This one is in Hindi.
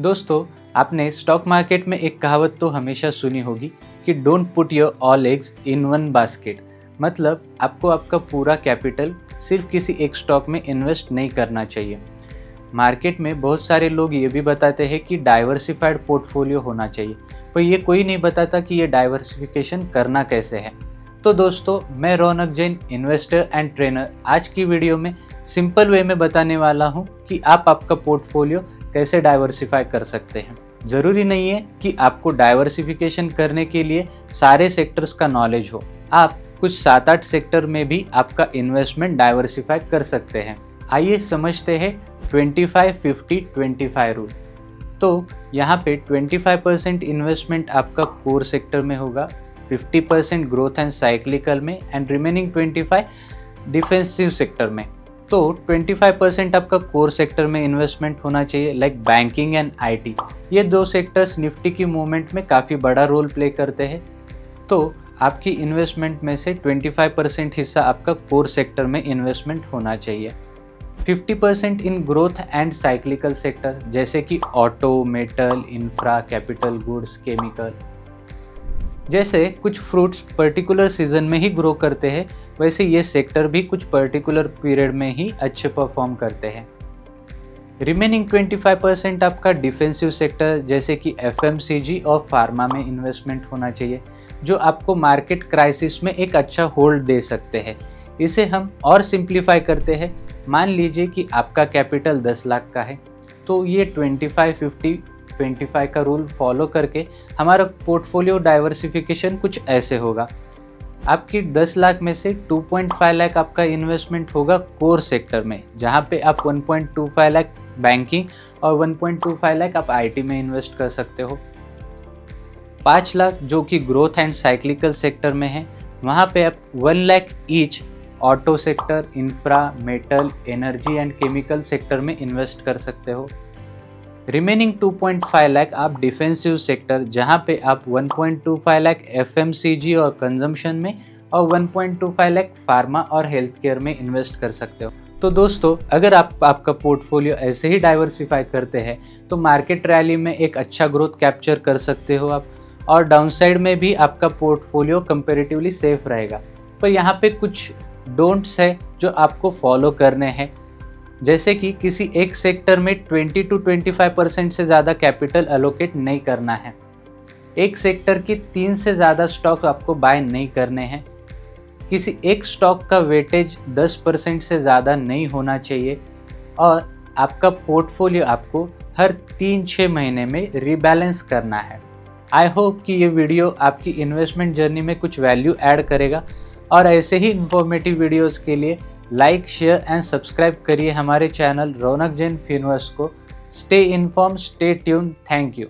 दोस्तों, आपने स्टॉक मार्केट में एक कहावत तो हमेशा सुनी होगी कि don't put your all eggs in one basket. मतलब आपको आपका पूरा कैपिटल सिर्फ किसी एक स्टॉक में इन्वेस्ट नहीं करना चाहिए। मार्केट में बहुत सारे लोग ये भी बताते हैं कि डाइवर्सिफाइड पोर्टफोलियो होना चाहिए, पर ये कोई नहीं बताता कि ये डाइवर्सिफिकेशन करना कैसे है। तो दोस्तों, मैं रौनक जैन, इन्वेस्टर एंड ट्रेनर, आज की वीडियो में सिंपल वे में बताने वाला हूँ कि आप आपका पोर्टफोलियो कैसे डाइवर्सिफाई कर सकते हैं। ज़रूरी नहीं है कि आपको डाइवर्सिफिकेशन करने के लिए सारे सेक्टर्स का नॉलेज हो। आप कुछ 7-8 सेक्टर में भी आपका इन्वेस्टमेंट डाइवर्सिफाई कर सकते हैं। आइए समझते हैं 25-50-25 रूल। तो यहाँ पे 25% इन्वेस्टमेंट आपका कोर सेक्टर में होगा, 50% ग्रोथ एंड साइक्लिकल में एंड रिमेनिंग 25 डिफेंसिव सेक्टर में। तो 25% आपका कोर सेक्टर में इन्वेस्टमेंट होना चाहिए, लाइक बैंकिंग एंड आईटी। ये दो सेक्टर्स निफ्टी की मूवमेंट में काफ़ी बड़ा रोल प्ले करते हैं। तो आपकी इन्वेस्टमेंट में से 25% हिस्सा आपका कोर सेक्टर में इन्वेस्टमेंट होना चाहिए। 50% in growth and cyclical sector, जैसे कि auto, metal, infra, capital goods, chemical. जैसे कुछ फ्रूट्स पर्टिकुलर सीजन में ही ग्रो करते हैं, वैसे ये सेक्टर भी कुछ पर्टिकुलर पीरियड में ही अच्छे परफॉर्म करते हैं। रिमेनिंग 25% आपका डिफेंसिव सेक्टर, जैसे कि एफएमसीजी और फार्मा में इन्वेस्टमेंट होना चाहिए, जो आपको मार्केट क्राइसिस में एक अच्छा होल्ड दे सकते हैं। इसे हम और सिंप्लीफाई करते हैं। मान लीजिए कि आपका कैपिटल 10 लाख का है, तो ये 25-50-25 का रूल फॉलो करके हमारा पोर्टफोलियो डाइवर्सिफिकेशन कुछ ऐसे होगा। आपकी 10 लाख में से 2.5 लाख आपका इन्वेस्टमेंट होगा कोर सेक्टर में, जहाँ पे आप 1.25 लाख बैंकिंग और 1.25 लाख आप आईटी में इन्वेस्ट कर सकते हो। 5 लाख जो कि ग्रोथ एंड साइक्लिकल सेक्टर में है, वहाँ पे आप 1 lakh each auto sector, infra, metal, energy and chemical sector में इन्वेस्ट कर सकते हो। रिमेनिंग 2.5 लाख आप डिफेंसिव सेक्टर, जहाँ पे आप 1.25 लाख एफएमसीजी और कंजम्पशन में और 1.25 लाख फार्मा और हेल्थ केयर में इन्वेस्ट कर सकते हो। तो दोस्तों, अगर आप आपका पोर्टफोलियो ऐसे ही डाइवर्सिफाई करते हैं तो मार्केट रैली में एक अच्छा ग्रोथ कैप्चर कर सकते हो आप, और डाउनसाइड में भी आपका पोर्टफोलियो कंपैरेटिवली सेफ रहेगा। पर यहाँ पे कुछ डोंट्स है जो आपको फॉलो करने हैं, जैसे कि किसी एक सेक्टर में 20-25% से ज़्यादा कैपिटल एलोकेट नहीं करना है। एक सेक्टर की 3 से ज़्यादा स्टॉक आपको बाय नहीं करने हैं। किसी एक स्टॉक का वेटेज 10% से ज़्यादा नहीं होना चाहिए, और आपका पोर्टफोलियो आपको हर 3-6 महीने में रीबैलेंस करना है। आई होप कि ये वीडियो आपकी इन्वेस्टमेंट जर्नी में कुछ वैल्यू ऐड करेगा, और ऐसे ही इंफॉर्मेटिव वीडियोस के लिए लाइक, शेयर एंड सब्सक्राइब करिए हमारे चैनल रौनक जैन फिनवर्स को। Stay inform, stay tune. Thank you.